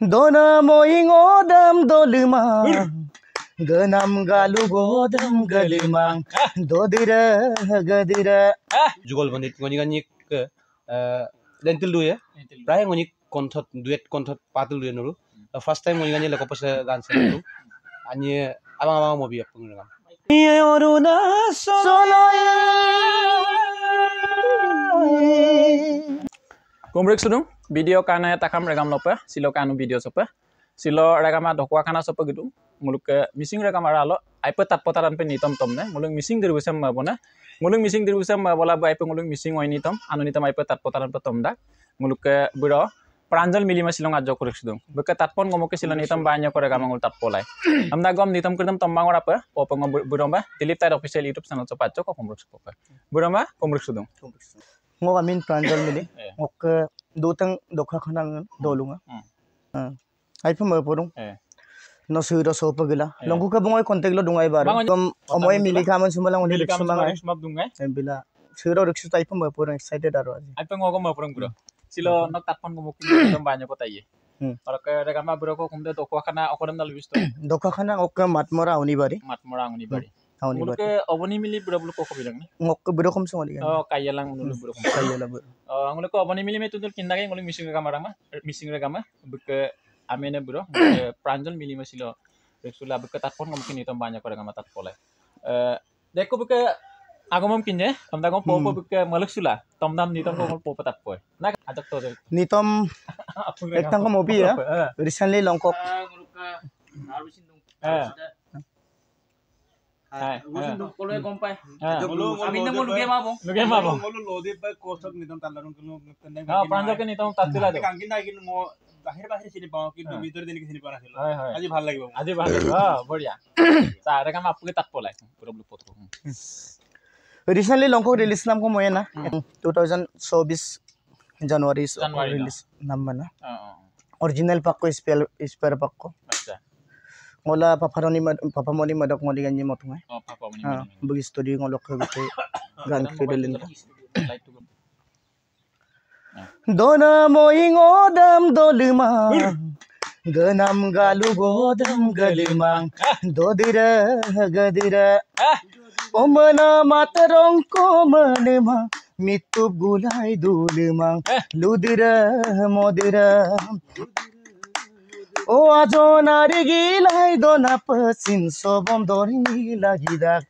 Dona moing odam dolumang Ganam galu godam galimang Dodira gadira Jugal bandit ngoni gani lentil duya pray ngoni konthot duet konthot patul duya nuru first time ngoni gani leko pasa dan selu ani abang mobi apung ngam Yoruna soloi Kumrik sudung video kana takam regam lopa silo kanu video sopa silo regama dokwa kana sopa gitu muluk missing regam aralo aipa tatpotaran pe nitom tom ne muluk missing dirusam mabona muluk missing dirusam bola ba aipa muluk missing oi nitom anu nitom aipa tatpotaran pe tom da muluk buro pranjal milima silong ajo kurik sudung beka tatpon ngomoke silo nitom banyak ko regam ngul tatpolai amda gom nitom kerdam tombang ora pa opa ngom buromba dilip tar official youtube channel sopa cho ko kumrik sopa buromba kumrik sudung Ngok amin pranjal mili ngok dutang dokha khanang dolunga ai pha mo porung no suiro so pagila longku ka bungoy contact lo dungai bar kom amoy mili khaman sumalang oni riksu mangai dungai bila suiro riksu tai pha mo porung excited aro ai pha ngok mo porung bro silo nok tatpon ngomuk dom banyak ko taye और के regama bro ko kumde dokwa khana okodam dal bisto dokha khana ok matmora oni bari mulke oboni mili bro bro ko bilang ni ngok bro kom songoli oh kayalang nulu bro kom kayala bro ngule ko oboni mili me tudul kindage ngule missing regama buke amene bro pranjal mili masilo reksula buke tatpon ngomkin itom banyak ko regama tatpole dekko buke agomam kinje tomda gom popo buke maluksula tomdam nitom ko popo tatpoy na ajak to nitom ektang ko mobi ya recently longkok Kalau yang kompai, aminnya mau luge mabong, kalau lodi by kosok nih tentang larung kalau tentang. pranjal ke nitom tatila do Kangkin lagi mau bahir sini bawa kita bitur dini kesini parah sih. Aji bhal lagi bang. aji bhal बढ़िया sa regama apuke tatpolai pura bulu potro recently longkok release nam ko moya na 2024 January release nam mana original pak ko spare pak ko अच्छा ngola papamoni madok ngoli ganyi motungai papa mani bagi studio ngolok ke bete gan fidelin Dona moing odam dolumang Ganam galu godam galimang Dodira gadira Omana matarong ko manema Mitup gulay dulimang Ludira modira O ajon ari gilay dona pasin sobom doringi lagidak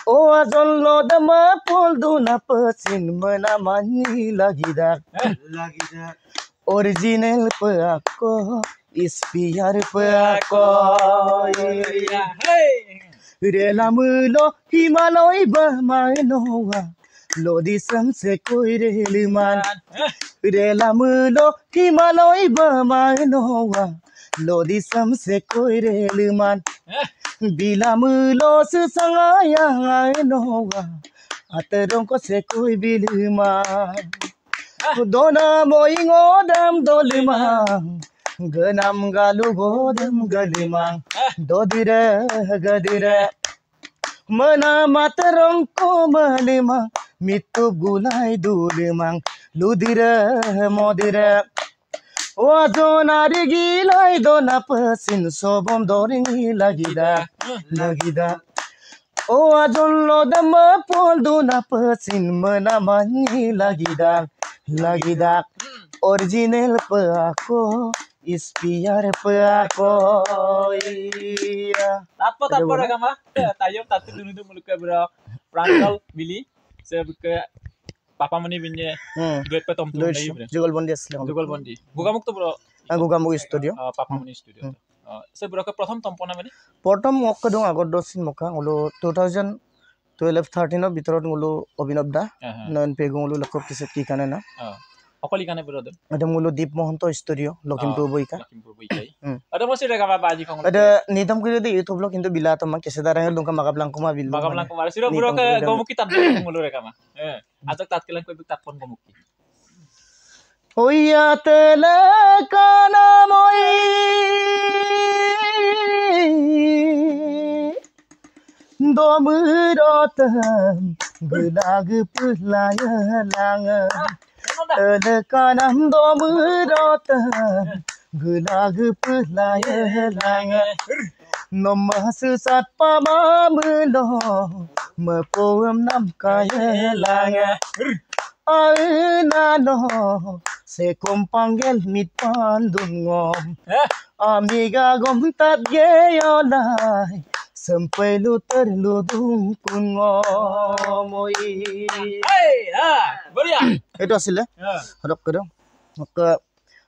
O ajon lodama pol dona pasin menamani lagidak original pa ako ispiar pa ako rela mulo himalay ba mainowa lodi sanse koi reliman rela mulo himalay ba mainowa lodi samse koi reliman bila mulo sesangaya ainowa aterong ko se koi biliman Dona moing odam dolumang Ganam galu godam galimang Dodira gadira Mana matarong ko malimang Mitup gulay dulimang Ludira modira Wajon ari gilay dona pasin sobom doringi lagida O ajon lodama pol dona pasin menamani lagidak original pa ako ispiar pa ako tatpo regama tayom tatu dunu muluk bro pranjal mili se buke papa mani binye duet pe tom jugal bondi asle jugal bondi gugamuk to bro gugamuk studio papa mani studio se bro ke prothom tompona mani prothom mokka dong agor dosin mokka ngolo 2012-13 bitorot ngolo obinab da non pegu ngolo lakop tiset ki kanana okoli kane bro ada ngolo deep mohanto studio Lakhimpur boika ada masih regama baji kong ada nitam kiri di YouTube lo kintu bila to mak kesedara hel dong ka magablang kuma bil magablang kuma siro bro ke gomuki tat ngolo regama ajak tat kilan ko tat pon gomuki Oya tela kana moi domurot belag pulaya lang Telekanam domurota gelag pelaya langa Nomah sesat pamamulo mepoem nam kaya langa Aena no se kompangel mit pandun ngom Amiga gom tat geyolai sampai lu terludung pun ngomoi. Itu hasilnya. Harap kedong. Maka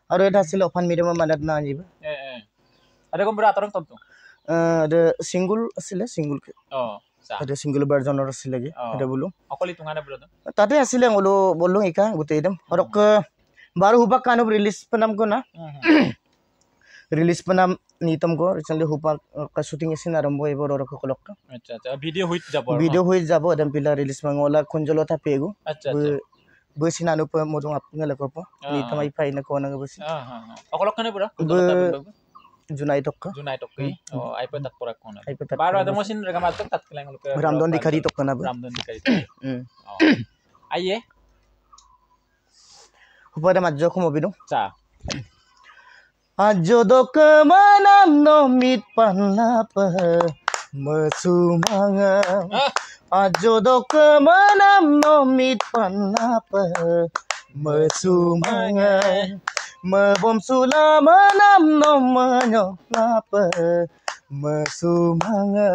ada hasil open medium mandat nanya. Ada komputer orang tonton. Ada single hasilnya single ke. Oh. Ada single version orang hasil lagi. Ada belum. Aku hitungannya berapa? Tadi hasilnya ngulu bolong ika buat idam. Harap ke baru hubak kanu rilis penam ko na. Rilis penam nitam ko recently hubak ka shooting sin arambo ebor ora ko kolok. अच्छा video हुई जाबो video हुई जाबो dan pila rilis mangola konjolo ta pego. अच्छा Besin anu pa mo jong apnga lako pa. Nitam ai pai na ko na besin. अकलक कने पुरा Junai tokka. जुनाइ टक्कै आई पे तात पुरा कोन बारो आदा मसिन रगा मात तात केलाङ लुक रामदन दिखारी tokka na. रामदन दिखारी आइए Hupada majjo ko mobido. चा Ajodok manam no mit panlapa mesumanga Ajodok manam no mit panlapa mesumanga Mebom sula manam no manyoklapa mesumanga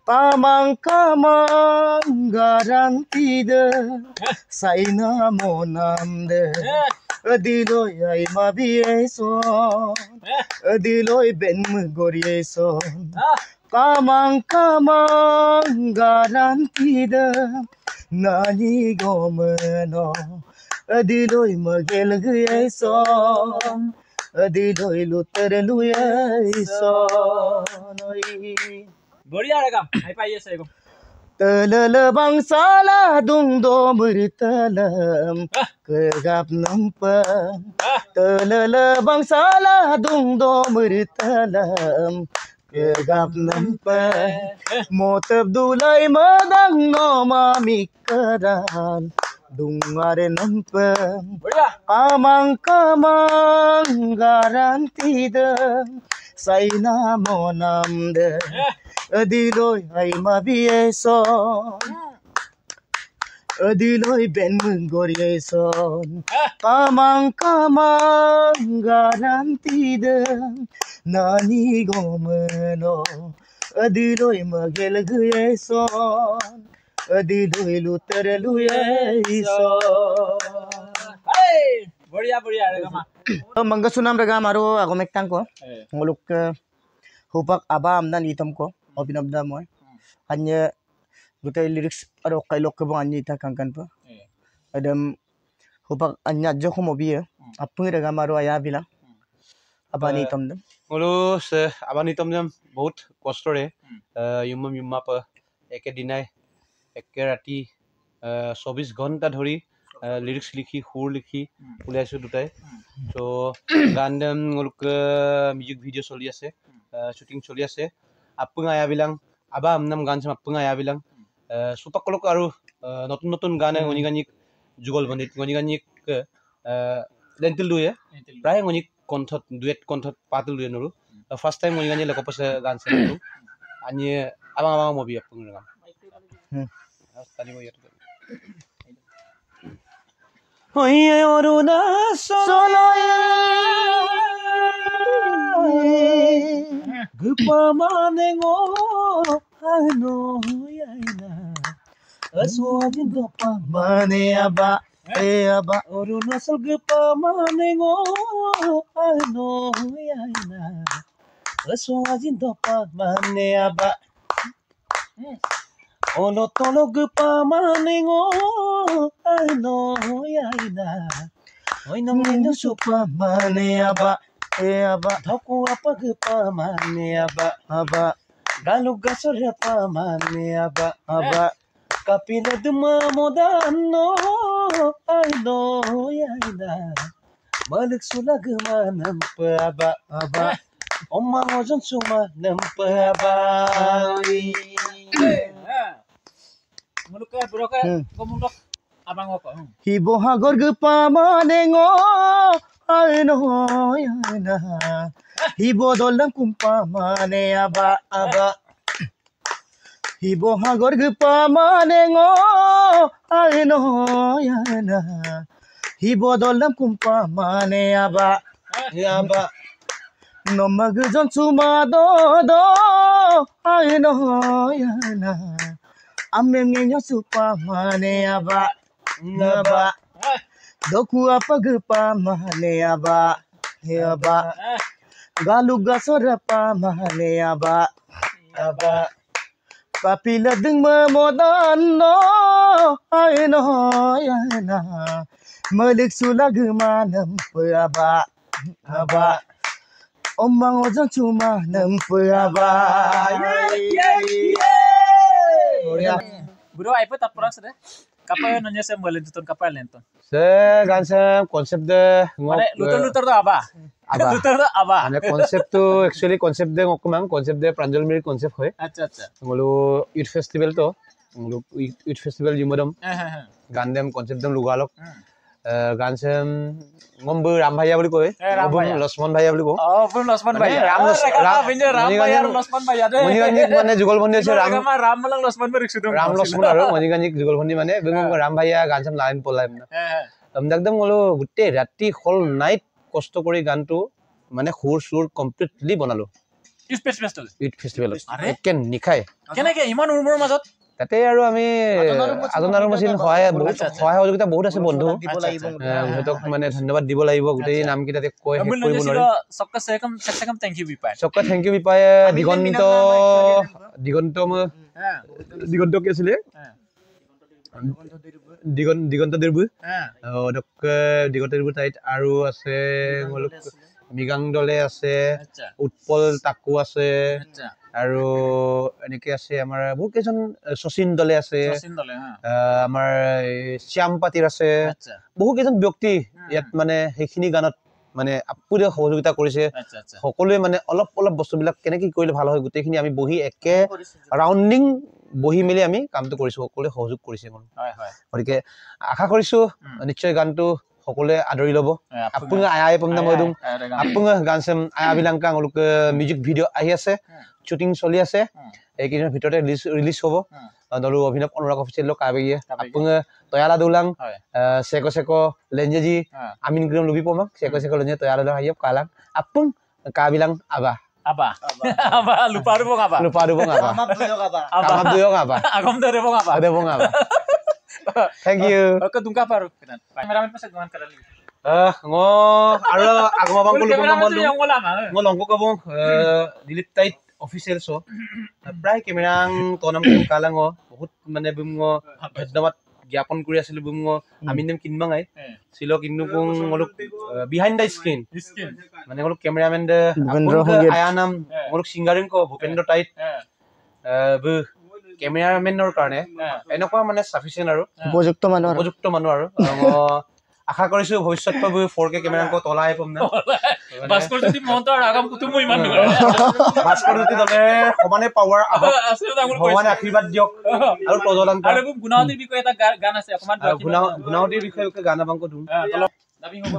Pamang kamang garantida Saina monamde Adiloy ay mabieson Adiloy ben mugorieson Kamang garantida Nani gomeno Adiloy magelgieson Adiloy luterluyeson बढ़िया रगा आई पाइए सही को Telalabang salah dung do bertalam Kegap nampang Telalabang salah dung do bertalam Kegap nampang Motab dulai madang no mamikaran Dungare nampang Kamang garantida Saina monamde Adiloy ay mabieson Adiloy ben mugorieson Kamang garantida Nani gomeno Adiloy magelgieson Adiloy luterluyeson बढ़िया बढ़िया रगा मा Manggasunam raga maro ako mektang ko nguluk hupak aba amdan itam ko obinabda mo hanya gutai lyrics aro kailok ke bang ita kangkan pa adam hupak anya joko mobi apung raga maro aya bilang abani itam dam ngolo se abani itam dam बहुत কষ্টৰে yumma pa একে দিনাই একে ৰাতি 24 ঘণ্টা ধৰি lyrics লিখি সুৰ লিখি উলাইছো দুটাই তো গান ngoluk মিউজিক ভিডিও চলি আছে শুটিং চলি আছে আপং আয়া bilang aba amnam গান sam apung aya bilang supakolok aru নতুন নতুন গান গনিগানিক যুগল বন্দিত গনিগানিক lentil duye প্ৰায় গনিক কণ্ঠত ডুয়েট কণ্ঠত পাতল দুয়ে নৰু ফার্স্ট টাইম গনিগানি lekopose গান সেটো আনি abang mobi apung গান tadi mo yato Oye oruna solo Gupa manengo ano yaina Aswajin gupa mane aba aba oruna sol gupa manengo ano yaina Aswajin gupa mane aba Olo tolo gupa manengo ano yaina Oy nang ino supa mane aba Thoko apa gupa mane aba Galug gasol pa mane aba Kapila duma modano ano yaina Malik sulag manam pa aba Oma ojon suma nam pa aba Muluk ka bro ka komundok Sivasagar Gopa মানে আই নহয় না শিৱদৌল কুম্পা মানে আবা আবা শিৱসাগৰ গোপা মানে আই নহয় না শিৱদৌল কুম্পা মানে আবা আবা নমগজন চুমা দ আই নহয় না amengnya supa mane aba ngaba doku apa gepa mane aba aba galuga sorapa mane aba aba papila ding memodan no ai no ya na melik sulag manam aba aba omang ojan cuma nempe aba Bro, apa tak pernah sudah? Kapan nanya saya boleh nonton kapan nonton? Saya kan saya konsep deh ngok. Luter tu apa? Luter tu apa? Ane konsep tu actually konsep deh ngok mang konsep deh Pranjal Miri konsep hoy. Acha acha. Ngulu youth festival tu, ngulu youth festival jumodam. Gandem konsep dem lugalok. Gan sem ngombe Ram Bhaiya boli koy. Ngombe Losman Bhaiya boli ko. Oh, belum Losman Bhaiya. Ram Bhaiya Losman Bhaiya deh. Moni ganjik mana jugal bondi ase Ram malang Losman Bhaiya sudung. Ram Losman aro moni ganjik jugal bondi mane bengong Ram Bhaiya gan sem line polai mana. Amdakdam ngolo gutte rati whole night kosto kori gan tu mane khur sur completely bonalo. Youth festival. Youth festival. Eken nikai. Kenake iman urmor mazot? তাতে আৰু আমি আজনাৰ machine হয় সহযোগিতা বহুত আছে বন্ধু হেতক মানে ধন্যবাদ দিব লাগিব গুটেই নাম কিটাতে কই হেক কৰিব নোৱাৰি সবকা সেকম থ্যাংক ইউ বিপায় সবকা থ্যাংক ইউ বিপায় দিগন্ত কি আছিল দিগন্ত দেৰবু ওদক দিগন্ত দেৰবু তাইত আৰু আছে মলক মিগাং দলে আছে উৎপল তাকু আছে আৰু এনেকে আছে আমাৰ বহুত কেজন শচীন দলে আছে আমাৰ শ্যাম পাতিৰ আছে বহুত কেজন ব্যক্তি ইয়াত মানে হেখিনি গানত মানে আপুৰে সহযোগিতা কৰিছে সকলোৱে মানে অলপ অলপ বস্তুবিলাক কেনেকৈ কৰিলে ভাল হয় গোটেইখিনি আমি বহি একে ৰাউন্ডিং বহি মেলি আমি কামটো কৰিছো সকলোৱে সহযোগ কৰিছে হয় হয় গতিকে আশা কৰিছো নিশ্চয় গানটো সকলোৱে আদৰি ল'ব আপুনি আই পমনা মইদুম আপুনি গান sem আয়া বিলাংকা ngoluk মিউজিক ভিডিও আহি আছে শুটিং চলি আছে এই কিনৰ ভিতৰতে ৰিলিজ হ'ব দলু অভিনৱ অনুৰাগ অফিচিয়েল লোক আবেয়ে আপুনি তয়ালা দুলাং সেকো লেঞ্জেজি আমিন গ্ৰাম লবি পমক সেকো লেঞ্জে তয়ালা দুলাং আইব কালাং আপুন কাবিলাং আবা luparu bong aba amap duyok aba agam dere bong aba thank you oke tungka paru kameramen pas dengan kalian ngo aro agama bang kulu bang molu ngo longko kabong dilip tait official so prai kemerang tonam kalang ngo bahut mane bumngo dhanyabad জ্ঞাপন কৰি আছিল বুমো আমি name কিনবাঙাই সিলো কিনু পুং Alok behind দা screen মানে Alok cameraman দে আয়ানাম অলক সিঙ্গারিং কো Bhupendra tight বু ক্যামেৰাম্যানৰ কাৰণে এনেকুৱা মানে sufficient আৰু উপযুক্ত মানুহ আৰু আশা কৰিছো ভৱিষ্যত পাবো 4K ক্যামেৰা কো তলাই পম না ভাস্কৰ যদি মন্তৰ আগাম কুতুম ইমান নহয় ভাস্কৰ যদি দলে সমানে পাৱাৰ ভগৱানে আশীৰ্বাদ দিয়ক আৰু প্ৰজলন আৰু গুণাৱতীৰ বিষয়ে এটা গান আছে অকমান গুণাৱতীৰ বিষয়ে গান বাংকো দুম দাবি হ'ব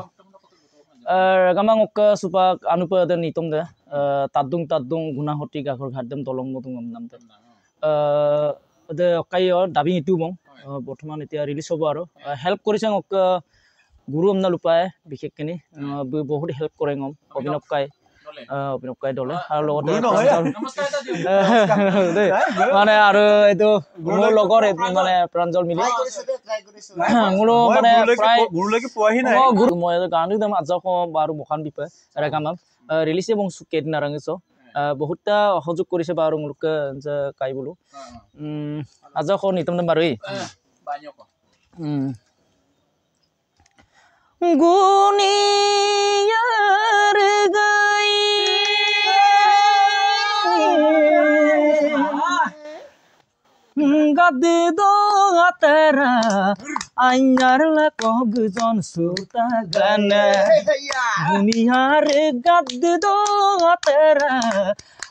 gamang ok supa anupa dan nitom da tadung gunahoti gakhor ghaddem tolong motung namnam da de okayo dabi itu mong বৰ্তমান এতিয়া ৰিলিজ হ'ব আৰু হেল্প কৰিছে মোক গুৰু আমনা লুপায় বিশেষখিনি বহুত হেল্প কৰে গম অভিনৱ কাই দলে আৰু লগতে মানে আৰু এইটো মোৰ লগৰ মানে প্ৰাঞ্জল মিলি মোৰো মানে প্ৰায় গুৰুলৈকে পোৱাহি নাই গুৰু মই গান দিম আজ আৰু মুখান বিপায় ৰেগামাম ৰিলিজ এবং কেদিন আৰাঙিছ বহুতটা সহযোগ কৰিছে বাৰু মোক কাই বলো আজ নিতম বাৰু গুনিয়ার গাই গাদে দোয়াতেরা আইনার কগজন সুতা গানে গুনিয়ার গাদে দোয়াতেরা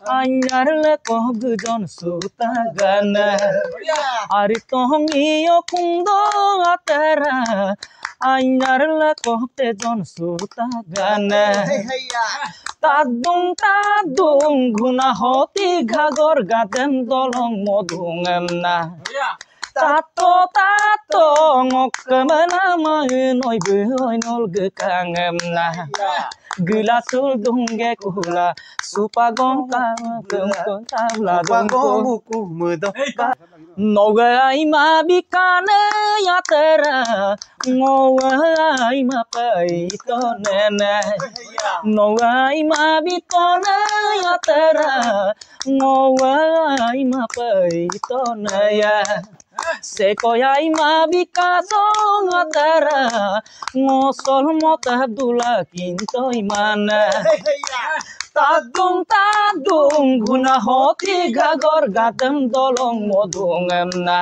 anyar le kog jon suta gana ari tohongiyo kundo atera anyar le kohte jon suta gana tadung guna hoti ghagor gaten dolong modung emna tato ngokmana mai boi nol gekang emna gilasul dungge kula supagong ka tabla dongku mudo nogai ma bikane yatera ngoai ma paito nene nogai ma bitone yatera ngoai ma paito naya sekoyai ma bikasong atara ngosol mota dula kinto imana tadung guna hoti gagor gatem dolong modung emna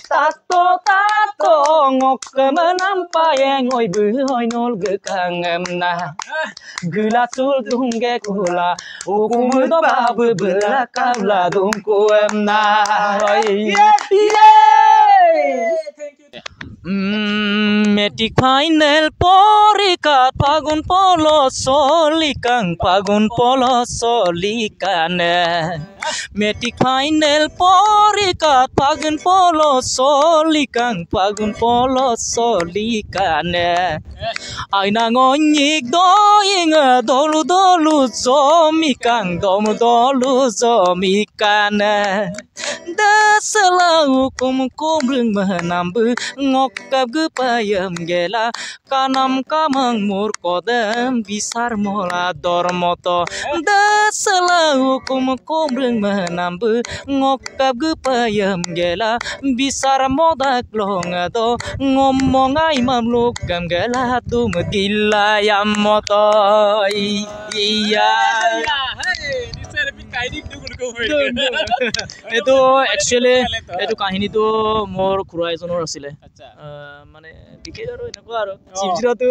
tato ngokmenam payeng oi boi nol gekang emna gilasul dungge kula ukum do babu bela kabla dungku emna metik final porikat pagun polos solikane metik final porikat pagun polos solikane aina ngonyik doing dolu zomikang zomikane dasala hukum kumrung menambu ngokap gepayam gela kanam kamang mur kodem bisar mola dormoto dasala hukum kumrung menambu ngokap gepayam gela bisar modak longado ngomongai mamluk gam gela tum dilayam moto iya itu actually itu kahini tu mor khura ejonor asile মানে বিকেট আৰু এনেকুৱা আৰু চিমজিৰাটো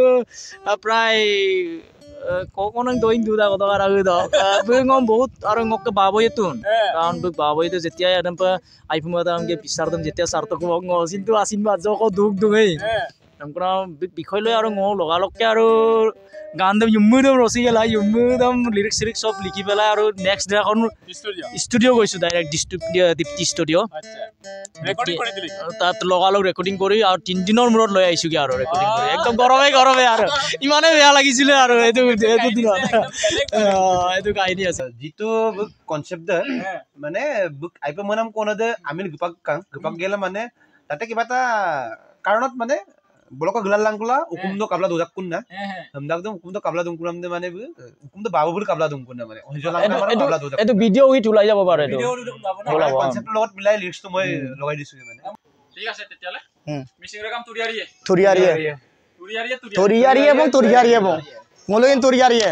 প্ৰায় কোকনং দইং Duda কথা আৰু দ বুঙম বহুত আৰু ngok বাবয়তুন কাৰণ বুক বাবয়তে যেতিয়া আদম আইফুমা দামগে বিচাৰদম যেতিয়া সাৰ্থক বং সিন্তু আসিন বাজক দুক দুই আমকৰা বিষয় লৈ আৰু ngো লগালককে আৰু গান দম ইমুদম ৰসি গলা ইমুদম লিৰিক্স সব লিখি পেলা আৰু নেক্সট ডে এখন ষ্টুডিও গৈছো ডাইৰেক্ট দীপ্তি ষ্টুডিও ৰেকৰ্ডিং কৰি দিলি তাত লগালক ৰেকৰ্ডিং কৰি আৰু 3 দিনৰ মূৰত লৈ আইছো কি আৰু ৰেকৰ্ডিং কৰি একদম গৰমে আৰু ইমানে বেয়া লাগিছিল আৰু এটো দিন এটো কাহিনী আছে जितु কনসেপ্ট মানে বুক আইপ মনাম কোনদে আমিল গপাক গেলা মানে তাতে কিবাটা কাৰণত মানে বলক গলালাংকুলা উকুমদো কাবলা দুজাক কুননা हमदागदम उकुमदो काबला दुंकुराम दे माने उकुमदो बाबुबुर काबला दुंकुना माने हिजला काबला दुजाक एतो ভিডিও উইট ওলাই যাব পাৰে এটো ওলাব কনসেপ্ট লগত মিলাই লিৰিক্স তো মই লগাই দিছো মানে ঠিক আছে তেতিয়ালে মিছিংৰ কাম তুৰিয়াৰিয়ে এবং তুৰিয়াৰিয়ে বং মলইন তুৰিয়াৰিয়ে